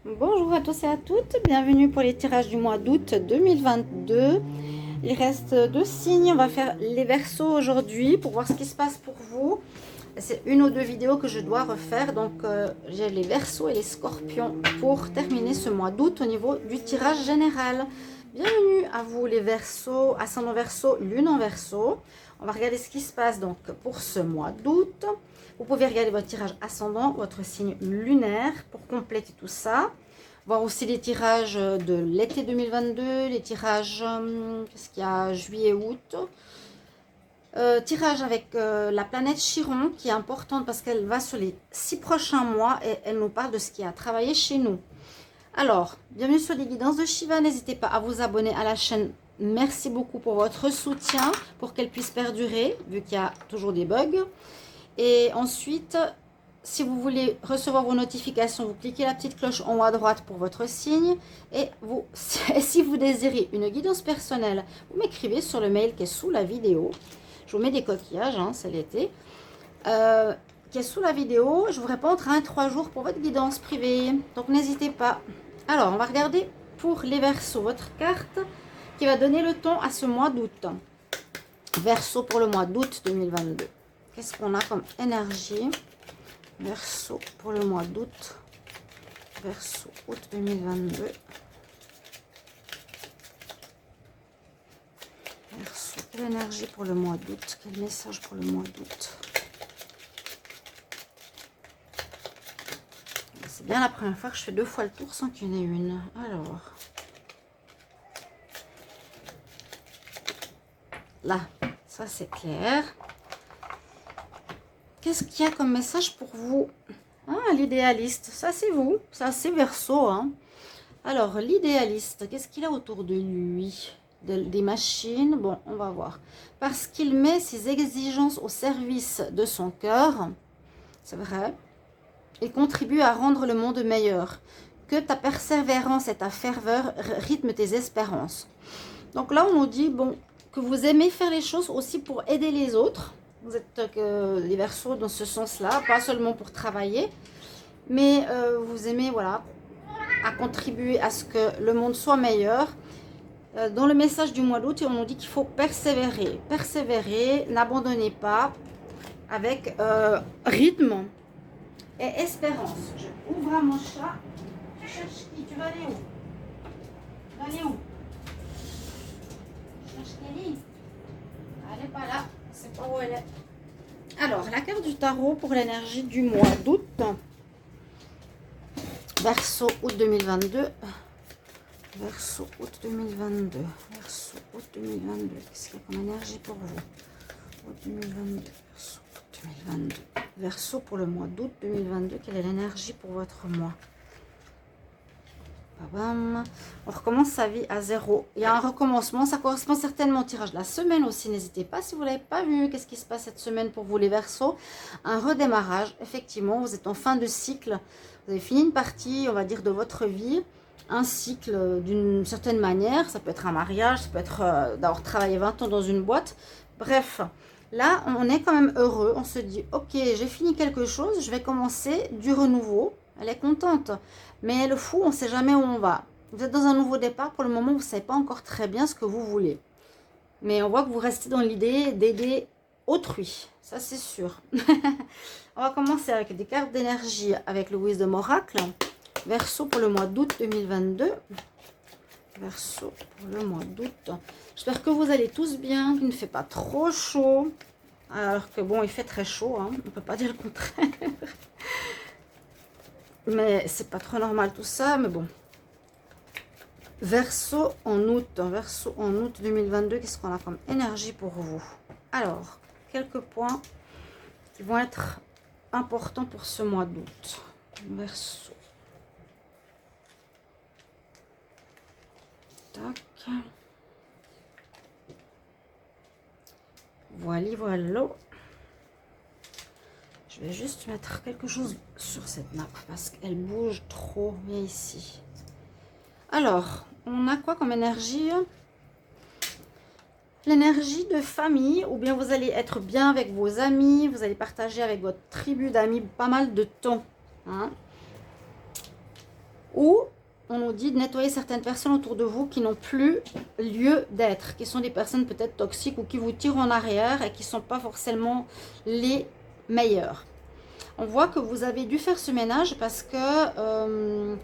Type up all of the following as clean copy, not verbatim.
Bonjour à tous et à toutes, bienvenue pour les tirages du mois d'août 2022. Il reste deux signes, on va faire les Verseaux aujourd'hui pour voir ce qui se passe pour vous. C'est une ou deux vidéos que je dois refaire, donc j'ai les Verseaux et les Scorpions pour terminer ce mois d'août au niveau du tirage général. Bienvenue à vous les Verseaux, ascendant Verseau, lune en Verseau. On va regarder ce qui se passe donc pour ce mois d'août. Vous pouvez regarder votre tirage ascendant, votre signe lunaire pour compléter tout ça. Voir aussi les tirages de l'été 2022, les tirages, qu'est-ce qu'il y a, juillet-août. Tirage avec la planète Chiron qui est importante parce qu'elle va sur les 6 prochains mois et elle nous parle de ce qui a travaillé chez nous. Alors, bienvenue sur les guidances de Shiva. N'hésitez pas à vous abonner à la chaîne. Merci beaucoup pour votre soutien pour qu'elle puisse perdurer vu qu'il y a toujours des bugs. Et ensuite, si vous voulez recevoir vos notifications, vous cliquez la petite cloche en haut à droite pour votre signe. Et si vous désirez une guidance personnelle, vous m'écrivez sur le mail qui est sous la vidéo. Je vous mets des coquillages, hein, c'est l'été. Qui est sous la vidéo. Je vous réponds entre 1 et 3 jours pour votre guidance privée. Donc n'hésitez pas. Alors, on va regarder pour les Verseaux. Votre carte qui va donner le ton à ce mois d'août. Verseau pour le mois d'août 2022. Qu'est-ce qu'on a comme énergie? Verseau pour le mois d'août. Verseau août 2022. Verseau, quelle énergie pour le mois d'août? Quel message pour le mois d'août? C'est bien la première fois que je fais 2 fois le tour sans qu'il y en ait une. Alors. Là, ça c'est clair. Qu'est-ce qu'il y a comme message pour vous? Ah, l'idéaliste, ça c'est vous, ça c'est Verseau. Hein. Alors, l'idéaliste, qu'est-ce qu'il a autour de lui? Des machines, bon, on va voir. Parce qu'il met ses exigences au service de son cœur, c'est vrai. Il contribue à rendre le monde meilleur. Que ta persévérance et ta ferveur rythment tes espérances. Donc là, on nous dit, bon, que vous aimez faire les choses aussi pour aider les autres. Vous êtes les Verseaux dans ce sens-là, pas seulement pour travailler, mais vous aimez, voilà, à contribuer à ce que le monde soit meilleur. Dans le message du mois d'août, on nous dit qu'il faut persévérer. Persévérer, n'abandonnez pas, avec rythme et espérance. Je ouvre à mon chat. Tu cherches qui? Tu vas aller où? Tu vas aller où? Tu cherches Kelly? Elle n'est pas là. C'est pas où elle est. Alors, la carte du tarot pour l'énergie du mois d'août. Verseau août 2022. Verseau août 2022. Verseau août 2022. Qu'est-ce qu'il y a comme énergie pour vous? Août 2022. Verseau août 2022. Verseau pour le mois d'août 2022. Quelle est l'énergie pour votre mois? Bam. On recommence sa vie à zéro. Il y a un recommencement. Ça correspond certainement au tirage de la semaine aussi. N'hésitez pas si vous ne l'avez pas vu. Qu'est-ce qui se passe cette semaine pour vous les Verseaux? Un redémarrage. Effectivement, vous êtes en fin de cycle. Vous avez fini une partie, on va dire, de votre vie. Un cycle d'une certaine manière. Ça peut être un mariage. Ça peut être d'avoir travaillé 20 ans dans une boîte. Bref, là, on est quand même heureux. On se dit, ok, j'ai fini quelque chose. Je vais commencer du renouveau. Elle est contente. Mais le fou, on ne sait jamais où on va. Vous êtes dans un nouveau départ. Pour le moment, vous ne savez pas encore très bien ce que vous voulez. Mais on voit que vous restez dans l'idée d'aider autrui. Ça, c'est sûr. On va commencer avec des cartes d'énergie avec le Wisdom Oracle. Verseau pour le mois d'août 2022. Verseau pour le mois d'août. J'espère que vous allez tous bien, qu'il ne fait pas trop chaud. Alors que bon, il fait très chaud. Hein. On ne peut pas dire le contraire. Mais c'est pas trop normal tout ça, mais bon. Verseau en août. Verseau en août 2022. Qu'est-ce qu'on a comme énergie pour vous? Alors, quelques points qui vont être importants pour ce mois d'août. Verseau. Tac. Voilà. Je vais juste mettre quelque chose sur cette nappe parce qu'elle bouge trop bien ici. Alors, on a quoi comme énergie? L'énergie de famille, ou bien vous allez être bien avec vos amis, vous allez partager avec votre tribu d'amis pas mal de temps. Hein. Ou on nous dit de nettoyer certaines personnes autour de vous qui n'ont plus lieu d'être, qui sont des personnes peut-être toxiques ou qui vous tirent en arrière et qui ne sont pas forcément les meilleures. On voit que vous avez dû faire ce ménage parce que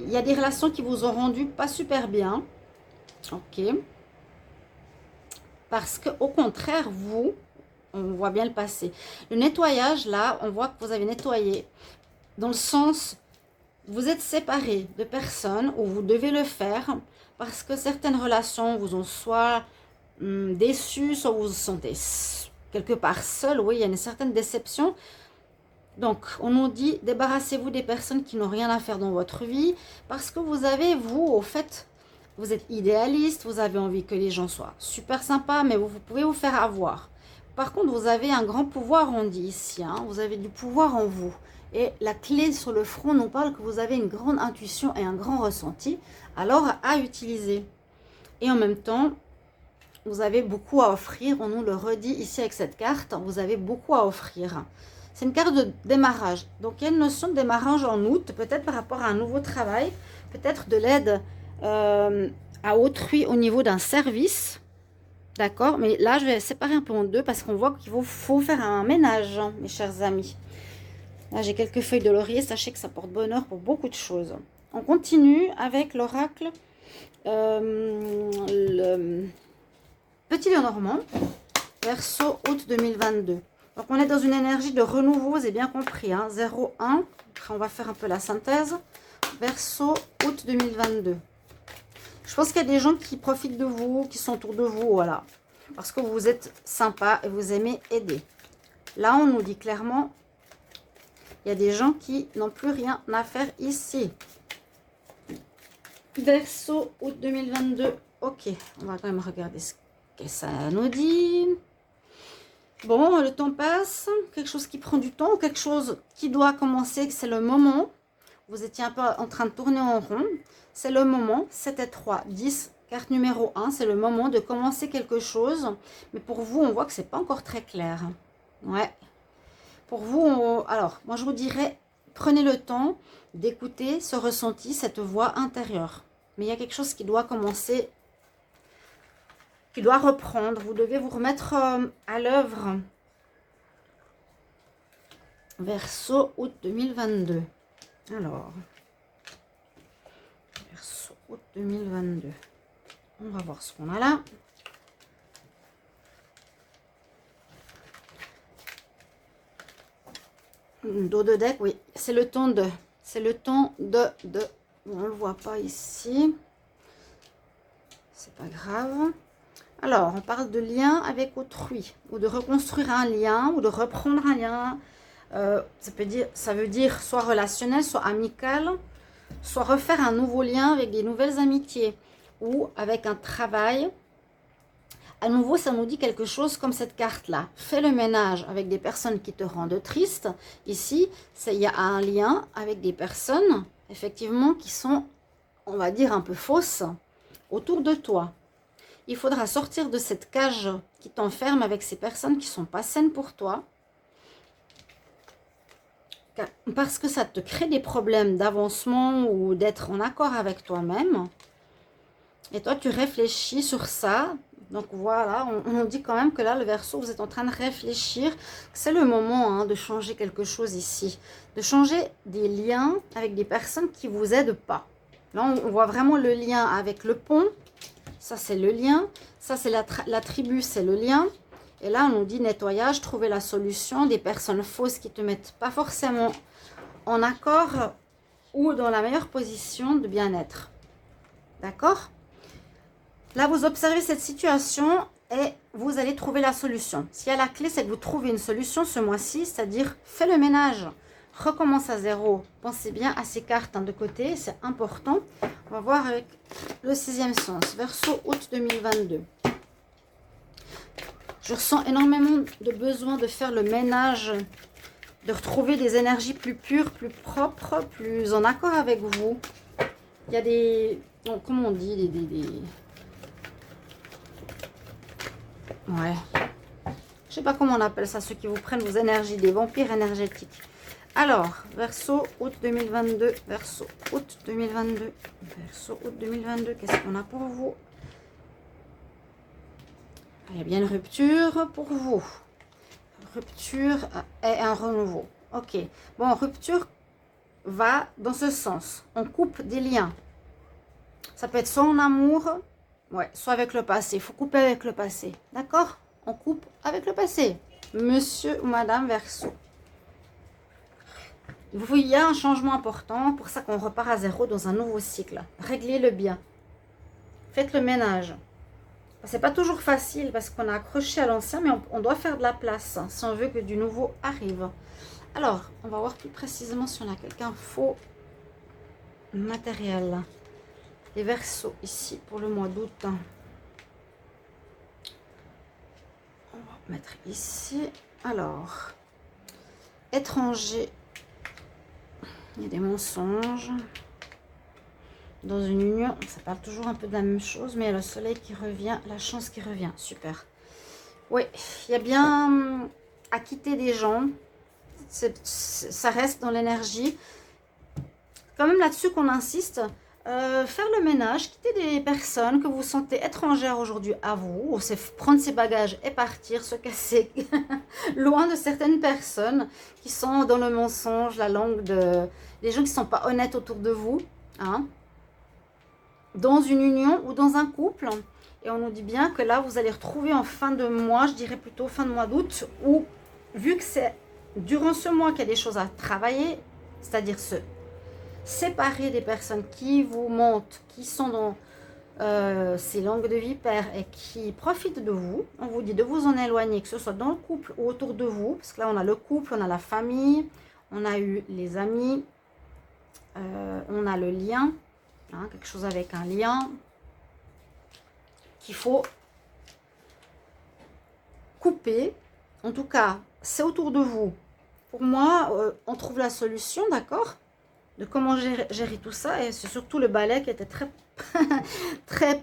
il y a des relations qui vous ont rendu pas super bien. Ok. Parce que au contraire, vous, on voit bien le passé. Le nettoyage, là, on voit que vous avez nettoyé dans le sens... Vous êtes séparés de personnes où vous devez le faire parce que certaines relations vous ont soit déçus, soit vous vous sentez quelque part seul. Oui, il y a une certaine déception. Donc, on nous dit, débarrassez-vous des personnes qui n'ont rien à faire dans votre vie parce que vous avez, vous, au fait, vous êtes idéaliste, vous avez envie que les gens soient super sympas, mais vous pouvez vous faire avoir. Par contre, vous avez un grand pouvoir, on dit ici, hein, vous avez du pouvoir en vous. Et la clé sur le front nous parle que vous avez une grande intuition et un grand ressenti, alors à utiliser. Et en même temps, vous avez beaucoup à offrir, on nous le redit ici avec cette carte, vous avez beaucoup à offrir. C'est une carte de démarrage, donc il y a une notion de démarrage en août, peut-être par rapport à un nouveau travail, peut-être de l'aide à autrui au niveau d'un service. D'accord, mais là je vais séparer un peu en deux parce qu'on voit qu'il faut faire un ménage, hein, mes chers amis. Là, j'ai quelques feuilles de laurier. Sachez que ça porte bonheur pour beaucoup de choses. On continue avec l'oracle le Petit Lenormand, Verseau, août 2022. Donc, on est dans une énergie de renouveau, vous avez bien compris. Hein, 0-1. On va faire un peu la synthèse. Verseau, août 2022. Je pense qu'il y a des gens qui profitent de vous, qui sont autour de vous, voilà. Parce que vous êtes sympa et vous aimez aider. Là, on nous dit clairement... Il y a des gens qui n'ont plus rien à faire ici. Verseau, août 2022. Ok, on va quand même regarder ce que ça nous dit. Bon, le temps passe. Quelque chose qui prend du temps, quelque chose qui doit commencer, c'est le moment. Vous étiez un peu en train de tourner en rond. C'est le moment. 7 et 3, 10. Carte numéro 1, c'est le moment de commencer quelque chose. Mais pour vous, on voit que c'est pas encore très clair. Ouais. Pour vous, alors, moi je vous dirais, prenez le temps d'écouter ce ressenti, cette voix intérieure. Mais il y a quelque chose qui doit commencer, qui doit reprendre. Vous devez vous remettre à l'œuvre. Verseau, août 2022. Alors, Verseau, août 2022. On va voir ce qu'on a là. Dos de deck, oui, c'est le temps de, on ne le voit pas ici, c'est pas grave. Alors, on parle de lien avec autrui, ou de reconstruire un lien, ou de reprendre un lien, ça veut dire soit relationnel, soit amical, soit refaire un nouveau lien avec des nouvelles amitiés, ou avec un travail. À nouveau, ça nous dit quelque chose comme cette carte-là. Fais le ménage avec des personnes qui te rendent triste. Ici, il y a un lien avec des personnes, effectivement, qui sont, on va dire, un peu fausses autour de toi. Il faudra sortir de cette cage qui t'enferme avec ces personnes qui ne sont pas saines pour toi. Parce que ça te crée des problèmes d'avancement ou d'être en accord avec toi-même. Et toi, tu réfléchis sur ça. Donc voilà, on dit quand même que là, le Verseau, vous êtes en train de réfléchir. C'est le moment hein, de changer quelque chose ici. De changer des liens avec des personnes qui ne vous aident pas. Là, on voit vraiment le lien avec le pont. Ça, c'est le lien. Ça, c'est la tribu, c'est le lien. Et là, on nous dit nettoyage, trouver la solution. Des personnes fausses qui ne te mettent pas forcément en accord ou dans la meilleure position de bien-être. D'accord ? Là, vous observez cette situation et vous allez trouver la solution. S'il y a la clé, c'est que vous trouvez une solution ce mois-ci, c'est-à-dire fais le ménage, recommence à zéro. Pensez bien à ces cartes hein, de côté, c'est important. On va voir avec le 6e sens, Verseau, août 2022. Je ressens énormément de besoin de faire le ménage, de retrouver des énergies plus pures, plus propres, plus en accord avec vous. Il y a des... Bon, comment on dit ouais. Je sais pas comment on appelle ça, ceux qui vous prennent vos énergies, des vampires énergétiques. Alors, Verseau, août 2022, Verseau, août 2022, Verseau, août 2022, qu'est-ce qu'on a pour vous? Il y a bien une rupture pour vous. Rupture et un renouveau. Ok. Bon, rupture va dans ce sens. On coupe des liens. Ça peut être soit en amour, ouais, soit avec le passé. Il faut couper avec le passé. D'accord? On coupe avec le passé. Monsieur ou Madame Verseau. Il y a un changement important, pour ça qu'on repart à zéro dans un nouveau cycle. Réglez-le bien. Faites le ménage. C'est pas toujours facile parce qu'on a accroché à l'ancien, mais on doit faire de la place si on veut que du nouveau arrive. Alors, on va voir plus précisément si on a quelqu'un faux matériel. Les Verseaux ici pour le mois d'août. On va mettre ici. Alors, étranger. Il y a des mensonges. Dans une union, ça parle toujours un peu de la même chose, mais il y a le soleil qui revient, la chance qui revient. Super. Oui, il y a bien à quitter des gens. Ça reste dans l'énergie. Quand même là-dessus qu'on insiste. Faire le ménage, quitter des personnes que vous sentez étrangères aujourd'hui à vous. C'est prendre ses bagages et partir, se casser loin de certaines personnes qui sont dans le mensonge, la langue de... Les gens qui ne sont pas honnêtes autour de vous. Hein, dans une union ou dans un couple. Et on nous dit bien que là, vous allez retrouver en fin de mois, je dirais plutôt fin de mois d'août, où vu que c'est durant ce mois qu'il y a des choses à travailler, c'est-à-dire se séparer des personnes qui vous mentent, qui sont dans ces langues de vipère et qui profitent de vous. On vous dit de vous en éloigner, que ce soit dans le couple ou autour de vous, parce que là, on a le couple, on a la famille, on a eu les amis, on a le lien. Hein, quelque chose avec un lien qu'il faut couper. En tout cas, c'est autour de vous. Pour moi, on trouve la solution, d'accord, de comment gérer tout ça. Et c'est surtout le balai qui était très, très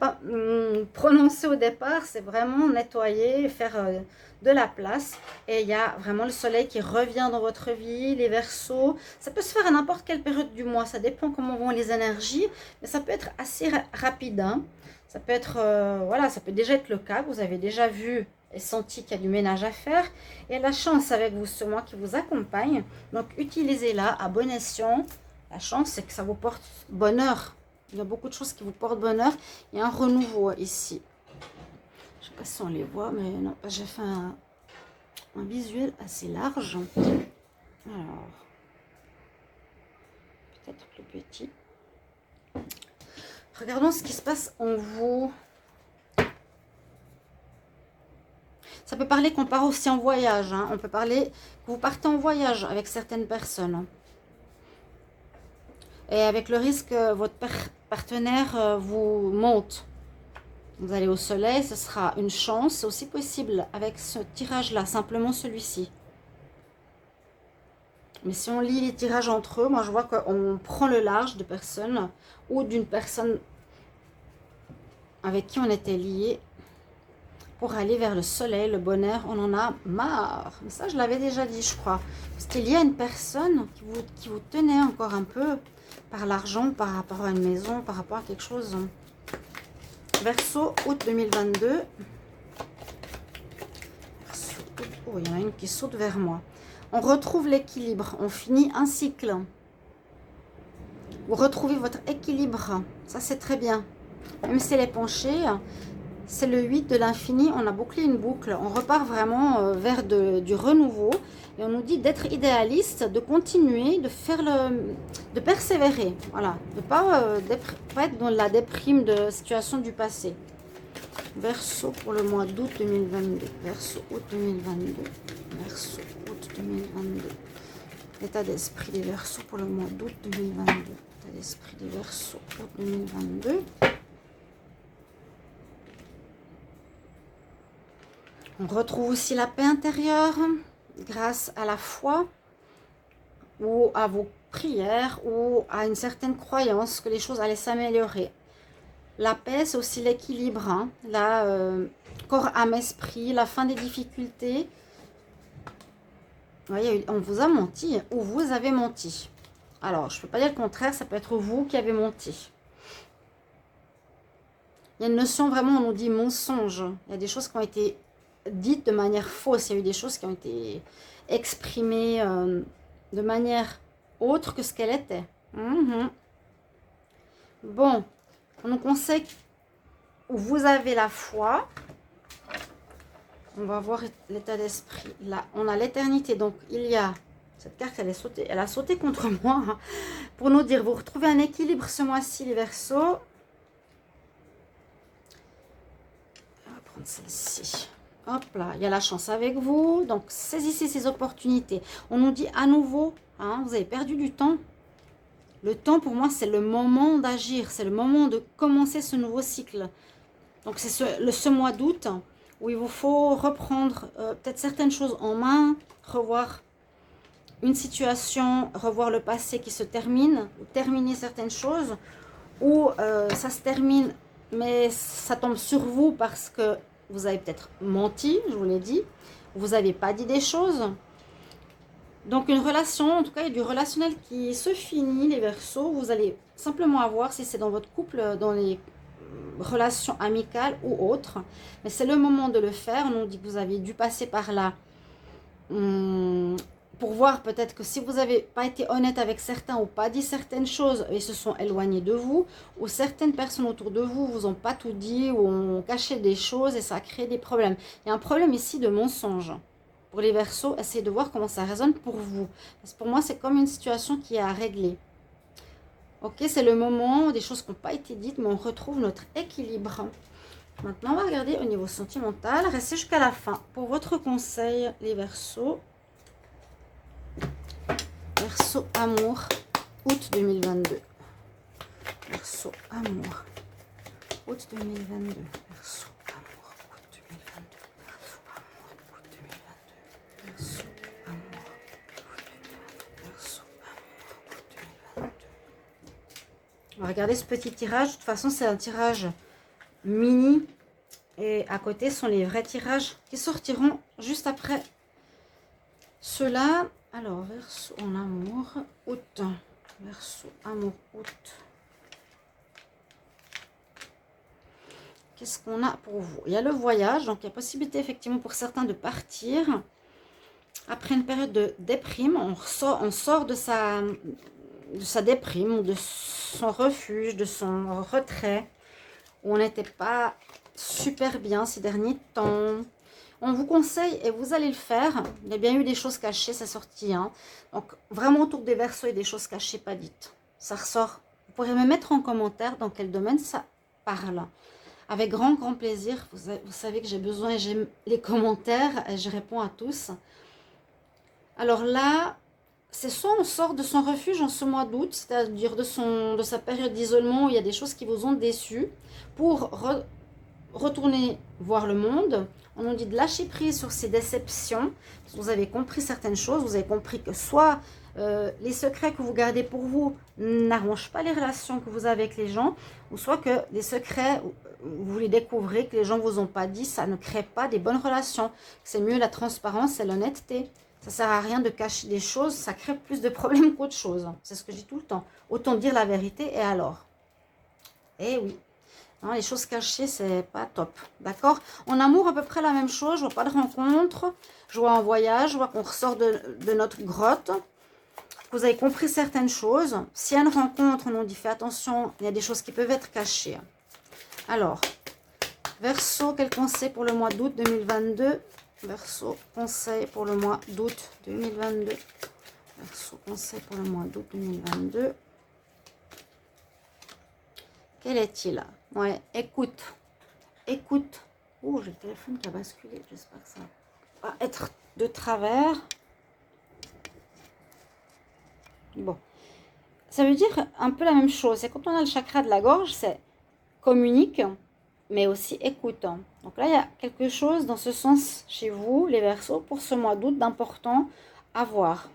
prononcé au départ. C'est vraiment nettoyer, faire de la place. Et il y a vraiment le soleil qui revient dans votre vie, les Verseaux. Ça peut se faire à n'importe quelle période du mois. Ça dépend comment vont les énergies. Mais ça peut être assez rapide. Hein. Ça peut être, voilà, ça peut déjà être le cas. Vous avez déjà vu et senti qu'il y a du ménage à faire. Et la chance avec vous ce mois qui vous accompagne. Donc, utilisez-la à bon escient. La chance, c'est que ça vous porte bonheur. Il y a beaucoup de choses qui vous portent bonheur. Il y a un renouveau ici. Je ne sais pas si on les voit, mais non, j'ai fait un visuel assez large. Alors, peut-être plus petit. Regardons ce qui se passe en vous. Ça peut parler qu'on part aussi en voyage. Hein. On peut parler que vous partez en voyage avec certaines personnes. Et avec le risque que votre partenaire vous monte. Vous allez au soleil, ce sera une chance. C'est aussi possible avec ce tirage-là, simplement celui-ci. Mais si on lit les tirages entre eux, moi je vois qu'on prend le large de personnes ou d'une personne avec qui on était lié pour aller vers le soleil, le bonheur. On en a marre. Mais ça, je l'avais déjà dit, je crois. C'était lié à une personne qui vous tenait encore un peu par l'argent, par rapport à une maison, par rapport à quelque chose. Verseau, août 2022. Verseau, août. Oh, il y en a une qui saute vers moi. On retrouve l'équilibre. On finit un cycle. Vous retrouvez votre équilibre. Ça, c'est très bien. Même si elle est penchée, c'est le 8 de l'infini. On a bouclé une boucle. On repart vraiment vers du renouveau. Et on nous dit d'être idéaliste, de continuer, de faire de persévérer. Voilà. De ne pas être dans la déprime de situation du passé. Verseau pour le mois d'août 2022. Verseau août 2022. Verseau août 2022. État d'esprit des Verseaux pour le mois d'août 2022. État d'esprit des Verseaux août 2022. On retrouve aussi la paix intérieure grâce à la foi ou à vos prières ou à une certaine croyance que les choses allaient s'améliorer. La paix, c'est aussi l'équilibre, hein, corps, âme, esprit, la fin des difficultés. Vous voyez, on vous a menti ou vous avez menti. Alors, je ne peux pas dire le contraire, ça peut être vous qui avez menti. Il y a une notion vraiment, on nous dit mensonge. Il y a des choses qui ont été dites de manière fausse. Il y a eu des choses qui ont été exprimées de manière autre que ce qu'elle était. Bon, on nous conseille où vous avez la foi. On va voir l'état d'esprit. Là, on a l'éternité. Donc, il y a... Cette carte, elle a sauté contre moi. Hein, pour nous dire, vous retrouvez un équilibre ce mois-ci, les Verseaux. On va prendre celle-ci. Hop là, il y a la chance avec vous. Donc, saisissez ces opportunités. On nous dit à nouveau, hein, vous avez perdu du temps. Le temps, pour moi, c'est le moment d'agir. C'est le moment de commencer ce nouveau cycle. Donc, c'est ce mois d'août où il vous faut reprendre peut-être certaines choses en main, revoir une situation, revoir le passé qui se termine, ou terminer certaines choses, ou ça se termine, mais ça tombe sur vous parce que vous avez peut-être menti, je vous l'ai dit, vous n'avez pas dit des choses. Donc une relation, en tout cas il y a du relationnel qui se finit, les Verseaux. Vous allez simplement avoir, si c'est dans votre couple, dans les relations amicales ou autres, mais c'est le moment de le faire. On nous dit que vous avez dû passer par là pour voir peut-être que si vous n'avez pas été honnête avec certains ou pas dit certaines choses, ils se sont éloignés de vous, ou certaines personnes autour de vous vous ont pas tout dit ou ont caché des choses et ça a créé des problèmes. Il y a un problème ici de mensonge. Pour les Verseaux, essayez de voir comment ça résonne pour vous. Parce que pour moi, c'est comme une situation qui est à régler. Ok, c'est le moment des choses qui n'ont pas été dites, mais on retrouve notre équilibre. Maintenant, on va regarder au niveau sentimental. Restez jusqu'à la fin. Pour votre conseil, les Verseaux. Verseau amour, août 2022. Verseau amour, août 2022. Verseau amour, août 2022. Verseau amour, août 2022. Verseau amour, août 2022. Verseau amour, août 2022. On va regarder ce petit tirage. De toute façon, c'est un tirage mini. Et à côté sont les vrais tirages qui sortiront juste après ceux-là. Alors, Verseau en amour, août. Verseau amour, août. Qu'est-ce qu'on a pour vous? Il y a le voyage, donc il y a possibilité effectivement pour certains de partir. Après une période de déprime, on sort de sa déprime, ou de son refuge, de son retrait, où on n'était pas super bien ces derniers temps. On vous conseille, et vous allez le faire, il y a bien eu des choses cachées, c'est sorti. Hein. Donc, vraiment autour des Verseaux et des choses cachées, pas dites. Ça ressort. Vous pourrez me mettre en commentaire dans quel domaine ça parle. Avec grand, grand plaisir. Vous savez que j'ai besoin et j'aime les commentaires et je réponds à tous. Alors là, c'est soit on sort de son refuge en ce mois d'août, c'est-à-dire de sa période d'isolement où il y a des choses qui vous ont déçu, pour retourner voir le monde. On nous dit de lâcher prise sur ces déceptions. Vous avez compris certaines choses. Vous avez compris que soit les secrets que vous gardez pour vous n'arrangent pas les relations que vous avez avec les gens, ou soit que les secrets, vous les découvrez, que les gens ne vous ont pas dit, ça ne crée pas des bonnes relations. C'est mieux la transparence et l'honnêteté. Ça ne sert à rien de cacher des choses, ça crée plus de problèmes qu'autre chose. C'est ce que je dis tout le temps. Autant dire la vérité et alors. Eh oui. Hein, les choses cachées, c'est pas top. D'accord? En amour, à peu près la même chose. Je vois pas de rencontre. Je vois un voyage. Je vois qu'on ressort de notre grotte. Vous avez compris certaines choses. S'il y a une rencontre, on nous dit fais attention. Il y a des choses qui peuvent être cachées. Alors, Verseau, quel conseil pour le mois d'août 2022? Verseau, conseil pour le mois d'août 2022. Verseau, conseil pour le mois d'août 2022. Quel est-il? Ouais, écoute. Écoute. Oh, j'ai le téléphone qui a basculé. J'espère que ça va être de travers. Bon. Ça veut dire un peu la même chose. C'est quand on a le chakra de la gorge, c'est communique, mais aussi écoute. Donc là, il y a quelque chose dans ce sens chez vous, les Verseaux, pour ce mois d'août d'important à voir.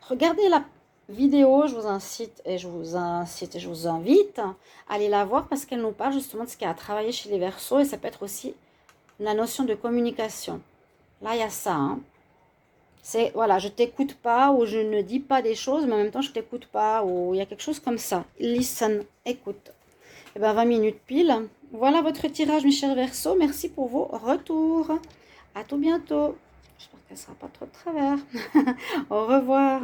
Regardez la vidéo, je vous incite et je vous invite à aller la voir parce qu'elle nous parle justement de ce qu'il y a à travailler chez les Verseaux et ça peut être aussi la notion de communication. Là, il y a ça. Hein. C'est, voilà, je t'écoute pas ou je ne dis pas des choses, mais en même temps, je t'écoute pas ou il y a quelque chose comme ça. Listen, écoute. Et ben 20 minutes pile. Voilà votre tirage, mes chers Verseaux. Merci pour vos retours. À tout bientôt. J'espère qu'elle ne sera pas trop de travers. Au revoir.